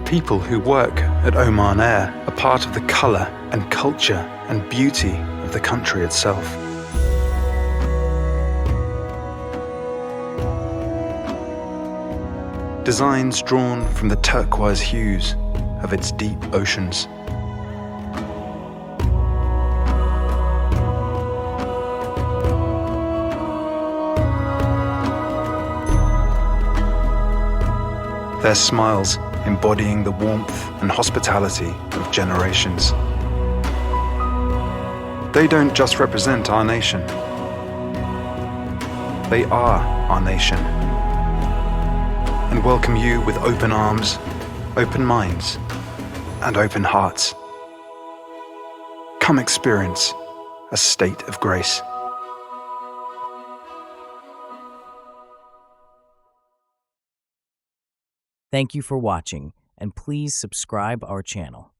people who work at Oman Air are part of the colour and culture and beauty of the country itself. Designs drawn from the turquoise hues of its deep oceans. Their smiles embodying the warmth and hospitality of generations. They don't just represent our nation. They are our nation, and welcome you with open arms, open minds, and open hearts. Come experience a state of grace. Thank you for watching, and please subscribe our channel.